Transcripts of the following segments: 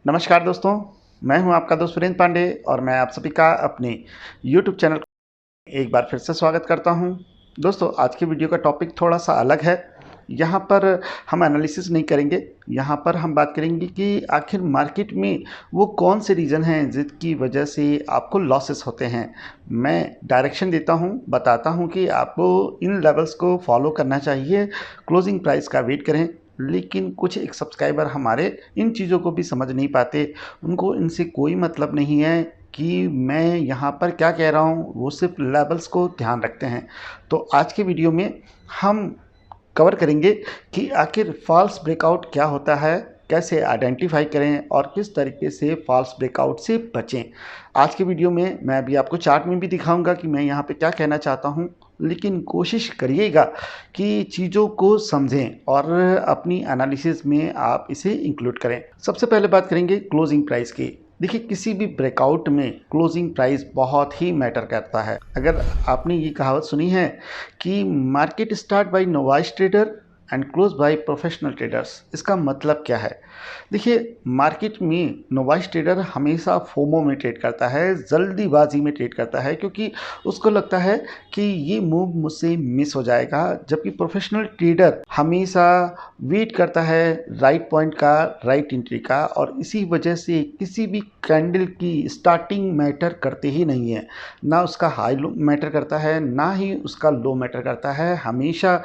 नमस्कार दोस्तों, मैं हूं आपका दोस्त वीरेंद्र पांडे और मैं आप सभी का अपने यूट्यूब चैनल एक बार फिर से स्वागत करता हूं। दोस्तों, आज की वीडियो का टॉपिक थोड़ा-सा अलग है। यहाँ पर हम एनालिसिस नहीं करेंगे, यहाँ पर हम बात करेंगे कि आखिर मार्केट में वो कौन से रीज़न हैं जिसकी वजह से आपको लॉसेस होते हैं। मैं डायरेक्शन देता हूँ, बताता हूँ कि आपको इन लेवल्स को फॉलो करना चाहिए, क्लोजिंग प्राइस का वेट करें। लेकिन कुछ एक सब्सक्राइबर हमारे इन चीज़ों को भी समझ नहीं पाते, उनको इनसे कोई मतलब नहीं है कि मैं यहाँ पर क्या कह रहा हूँ, वो सिर्फ लेवल्स को ध्यान रखते हैं। तो आज के वीडियो में हम कवर करेंगे कि आखिर फॉल्स ब्रेकआउट क्या होता है, कैसे आइडेंटिफाई करें और किस तरीके से फॉल्स ब्रेकआउट से बचें। आज के वीडियो में मैं अभी आपको चार्ट में भी दिखाऊंगा कि मैं यहाँ पे क्या कहना चाहता हूँ, लेकिन कोशिश करिएगा कि चीज़ों को समझें और अपनी एनालिसिस में आप इसे इंक्लूड करें। सबसे पहले बात करेंगे क्लोजिंग प्राइस की। देखिए, किसी भी ब्रेकआउट में क्लोजिंग प्राइस बहुत ही मैटर करता है। अगर आपने ये कहावत सुनी है कि market start by novice trader and close by professional traders, इसका मतलब क्या है? देखिए, मार्केट में नोवाइस ट्रेडर हमेशा फोमो में ट्रेड करता है, जल्दीबाजी में ट्रेड करता है, क्योंकि उसको लगता है कि ये मूव मुझसे मिस हो जाएगा। जबकि प्रोफेशनल ट्रेडर हमेशा वेट करता है राइट पॉइंट का, राइट एंट्री का, और इसी वजह से किसी भी कैंडल की स्टार्टिंग मैटर करते ही नहीं है। ना उसका हाई लो मैटर करता है, ना ही उसका लो मैटर करता है। हमेशा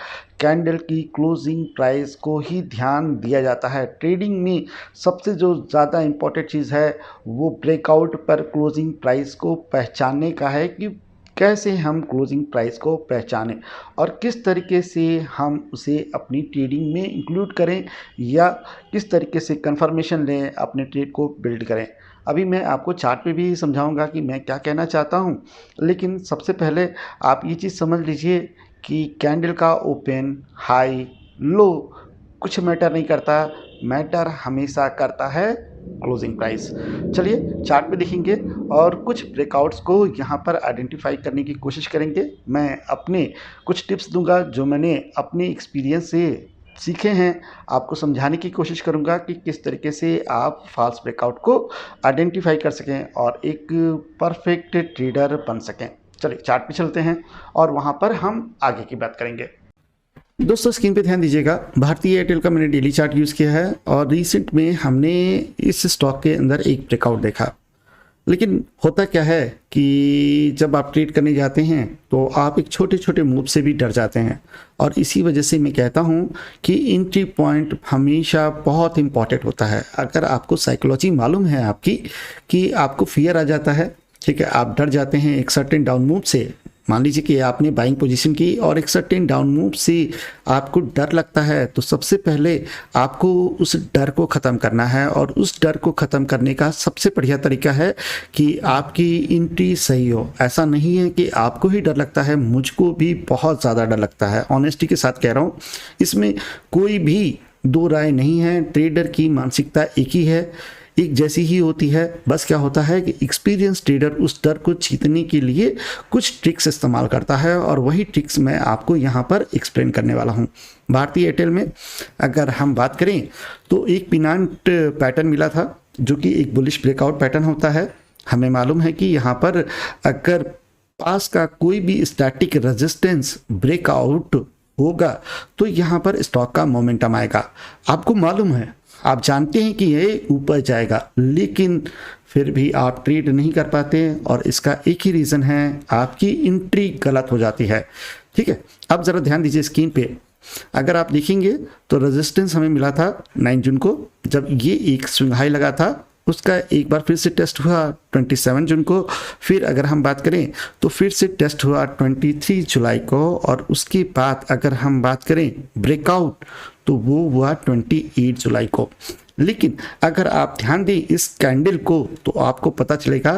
कैंडल की क्लोजिंग प्राइस को ही ध्यान दिया जाता है। ट्रेडिंग में सबसे जो ज़्यादा इम्पोर्टेंट चीज़ है वो ब्रेकआउट पर क्लोजिंग प्राइस को पहचानने का है कि कैसे हम क्लोजिंग प्राइस को पहचानें और किस तरीके से हम उसे अपनी ट्रेडिंग में इंक्लूड करें या किस तरीके से कंफर्मेशन लें, अपने ट्रेड को बिल्ड करें। अभी मैं आपको चार्ट पे भी समझाऊंगा कि मैं क्या कहना चाहता हूं, लेकिन सबसे पहले आप ये चीज़ समझ लीजिए कि कैंडल का ओपन, हाई, लो कुछ मैटर नहीं करता, मैटर हमेशा करता है क्लोजिंग प्राइस। चलिए चार्ट पे देखेंगे और कुछ ब्रेकआउट्स को यहाँ पर आइडेंटिफाई करने की कोशिश करेंगे। मैं अपने कुछ टिप्स दूंगा जो मैंने अपने एक्सपीरियंस से सीखे हैं, आपको समझाने की कोशिश करूंगा कि किस तरीके से आप फॉल्स ब्रेकआउट को आइडेंटिफाई कर सकें और एक परफेक्ट ट्रेडर बन सकें। चलिए चार्ट पे चलते हैं और वहाँ पर हम आगे की बात करेंगे। दोस्तों, स्क्रीन पे ध्यान दीजिएगा, भारतीय एयरटेल का मैंने डेली चार्ट यूज़ किया है और रिसेंट में हमने इस स्टॉक के अंदर एक ब्रेकआउट देखा। लेकिन होता क्या है कि जब आप ट्रेड करने जाते हैं तो आप एक छोटे छोटे मूव से भी डर जाते हैं और इसी वजह से मैं कहता हूं कि एंट्री पॉइंट हमेशा बहुत इंपॉर्टेंट होता है। अगर आपको साइकोलॉजी मालूम है आपकी कि आपको फियर आ जाता है, ठीक है, आप डर जाते हैं एक सर्टेन डाउन मूव से। मान लीजिए कि आपने बाइंग पोजीशन की और एक सर्टेन डाउन मूव से आपको डर लगता है, तो सबसे पहले आपको उस डर को ख़त्म करना है और उस डर को ख़त्म करने का सबसे बढ़िया तरीका है कि आपकी एंट्री सही हो। ऐसा नहीं है कि आपको ही डर लगता है, मुझको भी बहुत ज़्यादा डर लगता है, ऑनेस्टी के साथ कह रहा हूँ। इसमें कोई भी दो राय नहीं है, ट्रेडर की मानसिकता एक ही है, एक जैसी ही होती है। बस क्या होता है कि एक्सपीरियंस ट्रेडर उस डर को जीतने के लिए कुछ ट्रिक्स इस्तेमाल करता है और वही ट्रिक्स मैं आपको यहाँ पर एक्सप्लेन करने वाला हूँ। भारतीय एयरटेल में अगर हम बात करें तो एक पिनांट पैटर्न मिला था जो कि एक बुलिश ब्रेकआउट पैटर्न होता है। हमें मालूम है कि यहाँ पर अगर पास का कोई भी स्टैटिक रेजिस्टेंस ब्रेकआउट होगा तो यहाँ पर स्टॉक का मोमेंटम आएगा। आपको मालूम है, आप जानते हैं कि ये ऊपर जाएगा, लेकिन फिर भी आप ट्रेड नहीं कर पाते और इसका एक ही रीज़न है, आपकी एंट्री गलत हो जाती है। ठीक है, अब ज़रा ध्यान दीजिए स्क्रीन पे। अगर आप देखेंगे तो रेजिस्टेंस हमें मिला था 9 जून को, जब ये एक स्विंग हाई लगा था, उसका एक बार फिर से टेस्ट हुआ 27 जून को। फिर अगर हम बात करें तो फिर से टेस्ट हुआ 23 जुलाई को और उसके बाद अगर हम बात करें ब्रेकआउट तो वो हुआ 28 जुलाई को। लेकिन अगर आप ध्यान दें इस कैंडल को तो आपको पता चलेगा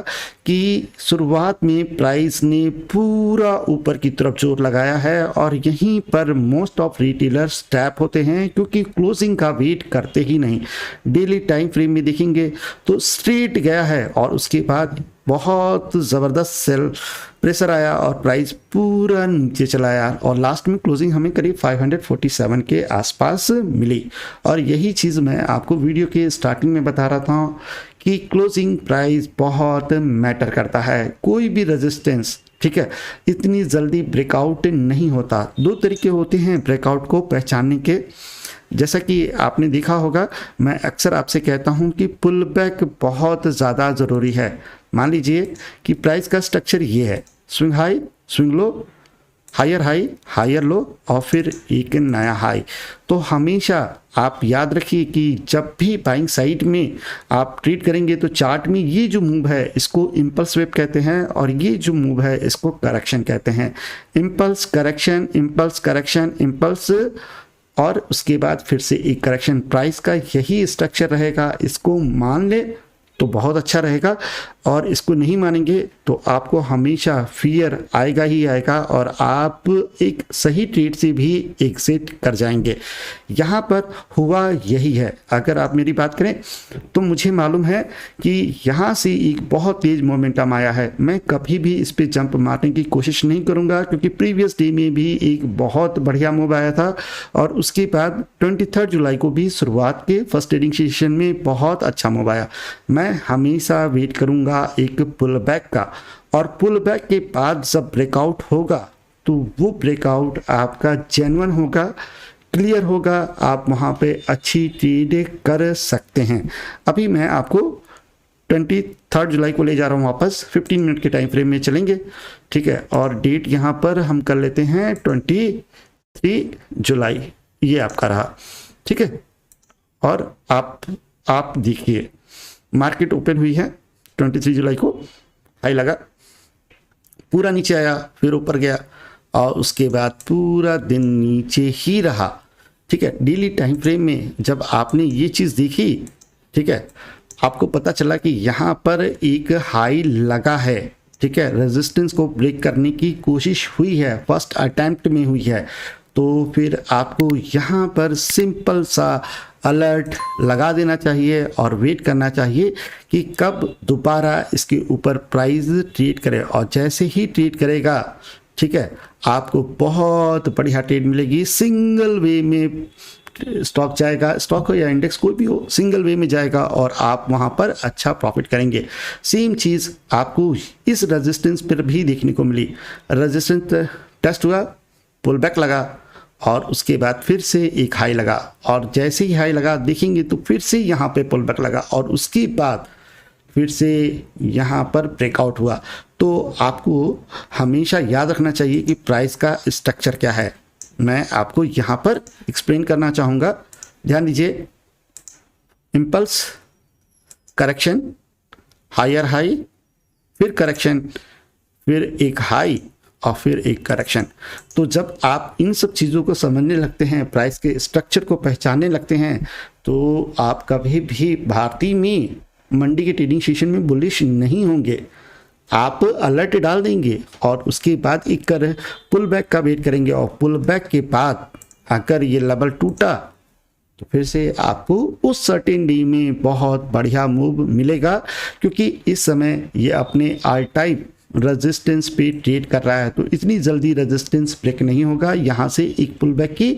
कि शुरुआत में प्राइस ने पूरा ऊपर की तरफ जोर लगाया है और यहीं पर मोस्ट ऑफ रिटेलर्स टैप होते हैं क्योंकि क्लोजिंग का वेट करते ही नहीं। डेली टाइम फ्रेम में देखेंगे तो स्ट्रेट गया है और उसके बाद बहुत ज़बरदस्त सेल प्रेशर आया और प्राइस पूरा नीचे चला आया और लास्ट में क्लोजिंग हमें करीब 547 के आसपास मिली। और यही चीज़ मैं आपको वीडियो के स्टार्टिंग में बता रहा था कि क्लोजिंग प्राइस बहुत मैटर करता है। कोई भी रेजिस्टेंस, ठीक है, इतनी जल्दी ब्रेकआउट नहीं होता। दो तरीके होते हैं ब्रेकआउट को पहचानने के। जैसा कि आपने देखा होगा, मैं अक्सर आपसे कहता हूं कि पुल बैक बहुत ज़्यादा ज़रूरी है। मान लीजिए कि प्राइस का स्ट्रक्चर ये है, swing high, swing low, high, higher low और फिर एक नया हाई। तो हमेशा आप याद रखिए कि जब भी बाइंग साइड में आप ट्रेड करेंगे तो चार्ट में ये जो मूव है इसको इम्पल्स स्वेप कहते हैं और ये जो मूव है इसको करेक्शन कहते हैं। Impulse correction, impulse correction, impulse और उसके बाद फिर से एक करेक्शन। प्राइस का यही स्ट्रक्चर रहेगा। इसको मान ले तो बहुत अच्छा रहेगा और इसको नहीं मानेंगे तो आपको हमेशा फियर आएगा ही आएगा और आप एक सही ट्रेड से भी एग्जिट कर जाएंगे। यहाँ पर हुआ यही है। अगर आप मेरी बात करें तो मुझे मालूम है कि यहाँ से एक बहुत तेज मोमेंटम आया है। मैं कभी भी इस पे जंप मारने की कोशिश नहीं करूँगा क्योंकि प्रीवियस डे में भी एक बहुत बढ़िया मूव आया था और उसके बाद 23 जुलाई को भी शुरुआत के फर्स्ट ट्रेडिंग सेशन में बहुत अच्छा मूव आया। मैं हमेशा वेट करूंगा एक पुल बैक का और पुल बैक के बाद जब ब्रेकआउट होगा तो वो ब्रेकआउट आपका जेन्युइन होगा, क्लियर होगा, आप वहां पे अच्छी ट्रेड कर सकते हैं। अभी मैं आपको 23 जुलाई को ले जा रहा हूं वापस। 15 मिनट के टाइम फ्रेम में चलेंगे, ठीक है, और डेट यहां पर हम कर लेते हैं 23 जुलाई, ये आपका रहा, ठीक है। और आप देखिए मार्केट ओपन हुई है 23 जुलाई को, हाई लगा, पूरा नीचे आया, फिर ऊपर गया और उसके बाद पूरा दिन नीचे ही रहा, ठीक है। डेली टाइम फ्रेम में जब आपने ये चीज़ देखी, ठीक है, आपको पता चला कि यहाँ पर एक हाई लगा है, ठीक है, रेजिस्टेंस को ब्रेक करने की कोशिश हुई है, फर्स्ट अटेम्प्ट में हुई है, तो फिर आपको यहाँ पर सिंपल सा अलर्ट लगा देना चाहिए और वेट करना चाहिए कि कब दोबारा इसके ऊपर प्राइस ट्रेड करे। और जैसे ही ट्रेड करेगा, ठीक है, आपको बहुत बढ़िया ट्रेड मिलेगी। सिंगल वे में स्टॉक जाएगा, स्टॉक हो या इंडेक्स कोई भी हो, सिंगल वे में जाएगा और आप वहां पर अच्छा प्रॉफिट करेंगे। सेम चीज़ आपको इस रेजिस्टेंस पर भी देखने को मिली। रेजिस्टेंस टेस्ट हुआ, पुल बैक लगा और उसके बाद फिर से एक हाई लगा और जैसे ही हाई लगा देखेंगे तो फिर से यहाँ पे पुल बैक लगा और उसके बाद फिर से यहाँ पर ब्रेकआउट हुआ। तो आपको हमेशा याद रखना चाहिए कि प्राइस का स्ट्रक्चर क्या है। मैं आपको यहाँ पर एक्सप्लेन करना चाहूँगा, ध्यान दीजिए। इम्पल्स, करेक्शन, हायर हाई, फिर करेक्शन, फिर एक हाई और फिर एक करेक्शन। तो जब आप इन सब चीज़ों को समझने लगते हैं, प्राइस के स्ट्रक्चर को पहचानने लगते हैं, तो आप कभी भी भारतीय में मंडी के ट्रेडिंग सेशन में बुलिश नहीं होंगे। आप अलर्ट डाल देंगे और उसके बाद एक कर पुल बैक का वेट करेंगे और पुल बैक के बाद अगर ये लेवल टूटा तो फिर से आपको उस सर्टेन डे में बहुत बढ़िया मूव मिलेगा क्योंकि इस समय ये अपने ऑल टाइम रेजिस्टेंस पे ट्रेड कर रहा है। तो इतनी जल्दी रेजिस्टेंस ब्रेक नहीं होगा, यहाँ से एक पुल बैक की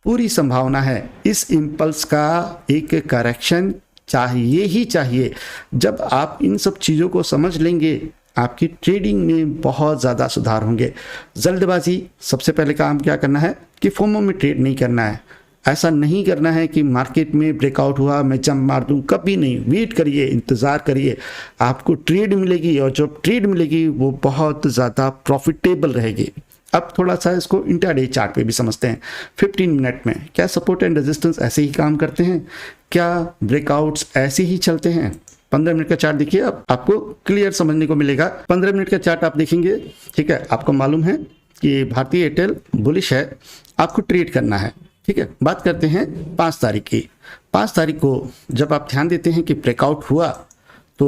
पूरी संभावना है। इस इम्पल्स का एक करेक्शन चाहिए ही चाहिए। जब आप इन सब चीज़ों को समझ लेंगे आपकी ट्रेडिंग में बहुत ज़्यादा सुधार होंगे। जल्दबाजी, सबसे पहले काम क्या करना है कि फोमो में ट्रेड नहीं करना है। ऐसा नहीं करना है कि मार्केट में ब्रेकआउट हुआ मैं जंप मार दूं, कभी नहीं। वेट करिए, इंतज़ार करिए, आपको ट्रेड मिलेगी और जब ट्रेड मिलेगी वो बहुत ज़्यादा प्रॉफिटेबल रहेगी। अब थोड़ा सा इसको इंट्राडे चार्ट पे भी समझते हैं। 15 मिनट में क्या सपोर्ट एंड रेजिस्टेंस ऐसे ही काम करते हैं, क्या ब्रेकआउट्स ऐसे ही चलते हैं। 15 मिनट का चार्ट देखिए, अब आपको क्लियर समझने को मिलेगा। 15 मिनट का चार्ट आप देखेंगे, ठीक है, आपको मालूम है कि भारतीय एयरटेल बुलिश है, आपको ट्रेड करना है, ठीक है। बात करते हैं 5 तारीख की। 5 तारीख को जब आप ध्यान देते हैं कि ब्रेकआउट हुआ तो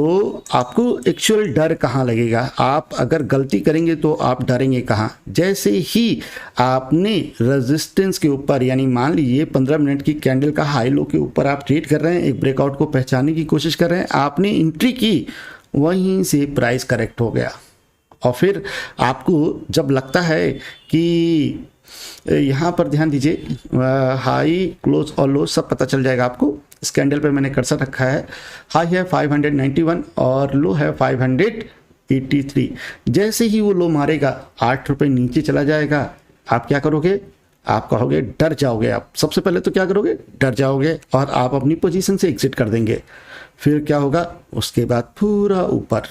आपको एक्चुअल डर कहाँ लगेगा। आप अगर गलती करेंगे तो आप डरेंगे कहाँ। जैसे ही आपने रेजिस्टेंस के ऊपर, यानी मान लीजिए 15 मिनट की कैंडल का हाई लो के ऊपर आप ट्रेड कर रहे हैं, एक ब्रेकआउट को पहचानने की कोशिश कर रहे हैं, आपने एंट्री की वहीं से प्राइस करेक्ट हो गया। और फिर आपको जब लगता है कि यहाँ पर ध्यान दीजिए, हाई क्लोज और लो सब पता चल जाएगा आपको। इस कैंडल पे मैंने कर्सर रखा है, हाई है 591 और लो है 583। जैसे ही वो लो मारेगा 8 रुपये नीचे चला जाएगा, आप क्या करोगे? आप कहोगे डर जाओगे। आप सबसे पहले तो क्या करोगे? डर जाओगे और आप अपनी पोजीशन से एग्जिट कर देंगे। फिर क्या होगा? उसके बाद पूरा ऊपर।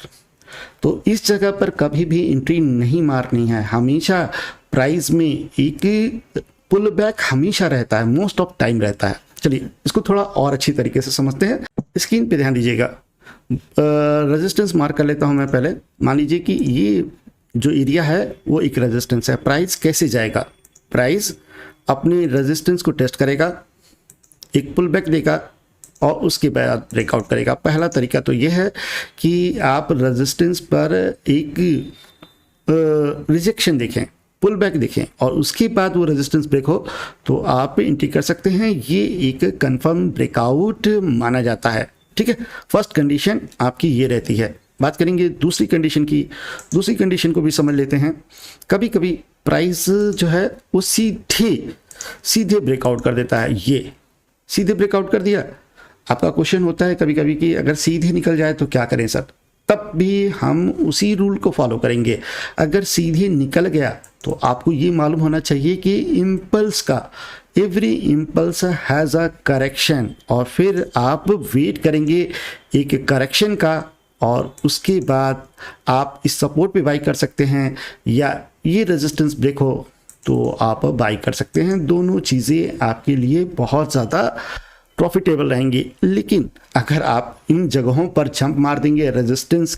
तो इस जगह पर कभी भी एंट्री नहीं मारनी है। हमेशा प्राइस में एक पुल बैक हमेशा रहता है, मोस्ट ऑफ टाइम रहता है। चलिए इसको थोड़ा और अच्छी तरीके से समझते हैं। स्क्रीन पे ध्यान दीजिएगा, रेजिस्टेंस मार्क कर लेता हूं मैं पहले। मान लीजिए कि ये जो एरिया है वो एक रेजिस्टेंस है। प्राइस कैसे जाएगा? प्राइस अपने रेजिस्टेंस को टेस्ट करेगा, एक पुल बैक देगा और उसके बाद ब्रेकआउट करेगा। पहला तरीका तो यह है कि आप रेजिस्टेंस पर एक रिजेक्शन देखें, पुल बैक देखें और उसके बाद वो रेजिस्टेंस ब्रेक हो तो आप एंट्री कर सकते हैं। ये एक कंफर्म ब्रेकआउट माना जाता है। ठीक है, फर्स्ट कंडीशन आपकी ये रहती है। बात करेंगे दूसरी कंडीशन की। दूसरी कंडीशन को भी समझ लेते हैं। कभी कभी प्राइस जो है वो सीधे ब्रेकआउट कर देता है। ये सीधे ब्रेकआउट कर दिया। आपका क्वेश्चन होता है कभी कभी कि अगर सीधे निकल जाए तो क्या करें सर? तब भी हम उसी रूल को फॉलो करेंगे। अगर सीधे निकल गया तो आपको ये मालूम होना चाहिए कि इम्पल्स का, every impulse has a correction, और फिर आप वेट करेंगे एक करेक्शन का और उसके बाद आप इस सपोर्ट पे बाई कर सकते हैं या ये रेजिस्टेंस ब्रेक हो तो आप बाई कर सकते हैं। दोनों चीज़ें आपके लिए बहुत ज़्यादा प्रॉफिटेबल रहेंगी। लेकिन अगर आप इन जगहों पर जंप मार देंगे, रेजिस्टेंस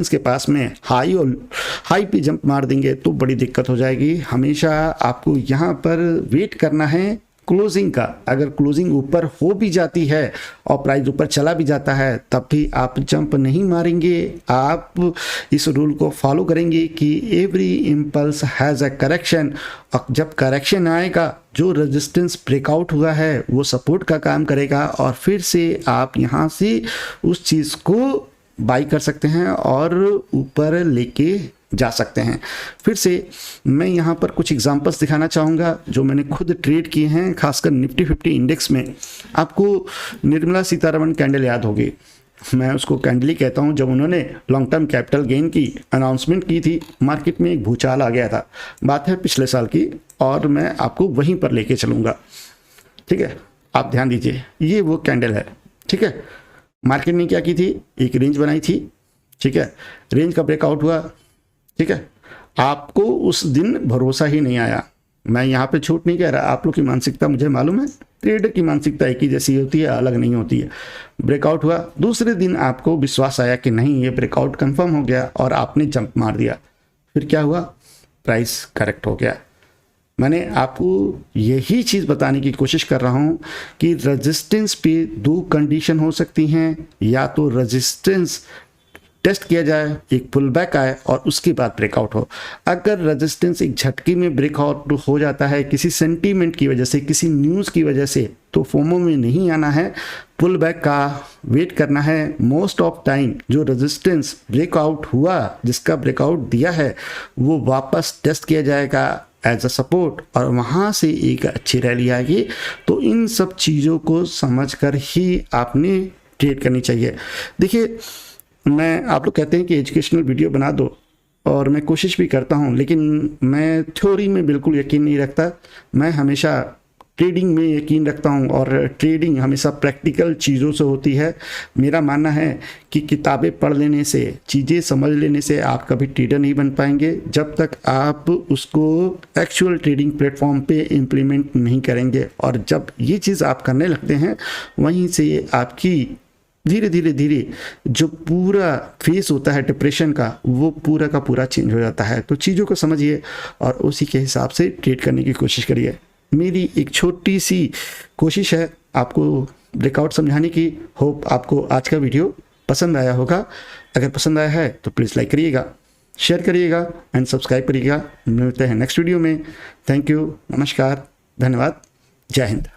के पास में हाई पे जंप मार देंगे तो बड़ी दिक्कत हो जाएगी। हमेशा आपको यहाँ पर वेट करना है क्लोजिंग का। अगर क्लोजिंग ऊपर हो भी जाती है और प्राइस ऊपर चला भी जाता है तब भी आप जंप नहीं मारेंगे। आप इस रूल को फॉलो करेंगे कि every impulse has a correction, और जब करेक्शन आएगा जो रेजिस्टेंस ब्रेकआउट हुआ है वो सपोर्ट का काम करेगा और फिर से आप यहाँ से उस चीज़ को बाई कर सकते हैं और ऊपर लेके जा सकते हैं। फिर से मैं यहाँ पर कुछ एग्जांपल्स दिखाना चाहूँगा जो मैंने खुद ट्रेड किए हैं, खासकर निफ्टी 50 इंडेक्स में। आपको निर्मला सीतारमण कैंडल याद होगी, मैं उसको कैंडल ही कहता हूँ। जब उन्होंने लॉन्ग टर्म कैपिटल गेन की अनाउंसमेंट की थी, मार्केट में एक भूचाल आ गया था। बात है पिछले साल की और मैं आपको वहीं पर लेके चलूँगा। ठीक है, आप ध्यान दीजिए, ये वो कैंडल है। ठीक है, मार्केट ने क्या की थी? एक रेंज बनाई थी। ठीक है, रेंज का ब्रेकआउट हुआ। ठीक है, आपको उस दिन भरोसा ही नहीं आया। मैं यहाँ पे छूट नहीं कह रहा, आप लोग की मानसिकता मुझे मालूम है। ट्रेडर की मानसिकता एक ही जैसी होती है, अलग नहीं होती है। ब्रेकआउट हुआ, दूसरे दिन आपको विश्वास आया कि नहीं ये ब्रेकआउट कंफर्म हो गया और आपने जंप मार दिया। फिर क्या हुआ? प्राइस करेक्ट हो गया। मैंने आपको यही चीज़ बताने की कोशिश कर रहा हूँ कि रेजिस्टेंस पे दो कंडीशन हो सकती हैं। या तो रेजिस्टेंस टेस्ट किया जाए, एक पुल बैक आए और उसके बाद ब्रेकआउट हो। अगर रेजिस्टेंस एक झटके में ब्रेकआउट हो जाता है किसी सेंटीमेंट की वजह से, किसी न्यूज़ की वजह से, तो फोमो में नहीं आना है, पुल बैक का वेट करना है। मोस्ट ऑफ टाइम जो रेजिस्टेंस ब्रेकआउट हुआ, जिसका ब्रेकआउट दिया है, वो वापस टेस्ट किया जाएगा एज अ सपोर्ट और वहाँ से एक अच्छी रैली आएगी। तो इन सब चीज़ों को समझकर ही आपने ट्रेड करनी चाहिए। देखिए, आप लोग कहते हैं कि एजुकेशनल वीडियो बना दो और मैं कोशिश भी करता हूँ, लेकिन मैं थ्योरी में बिल्कुल यकीन नहीं रखता। मैं हमेशा ट्रेडिंग में यकीन रखता हूँ और ट्रेडिंग हमेशा प्रैक्टिकल चीज़ों से होती है। मेरा मानना है कि किताबें पढ़ लेने से, चीज़ें समझ लेने से आप कभी ट्रेडर नहीं बन पाएंगे जब तक आप उसको एक्चुअल ट्रेडिंग प्लेटफॉर्म पे इम्प्लीमेंट नहीं करेंगे। और जब ये चीज़ आप करने लगते हैं, वहीं से आपकी धीरे धीरे जो पूरा फेस होता है डिप्रेशन का, वो पूरा का पूरा चेंज हो जाता है। तो चीज़ों को समझिए और उसी के हिसाब से ट्रेड करने की कोशिश करिए। मेरी एक छोटी सी कोशिश है आपको ब्रेकआउट समझाने की। होप आपको आज का वीडियो पसंद आया होगा। अगर पसंद आया है तो प्लीज़ लाइक करिएगा, शेयर करिएगा एंड सब्सक्राइब करिएगा। मिलते हैं नेक्स्ट वीडियो में। थैंक यू, नमस्कार, धन्यवाद, जय हिंद।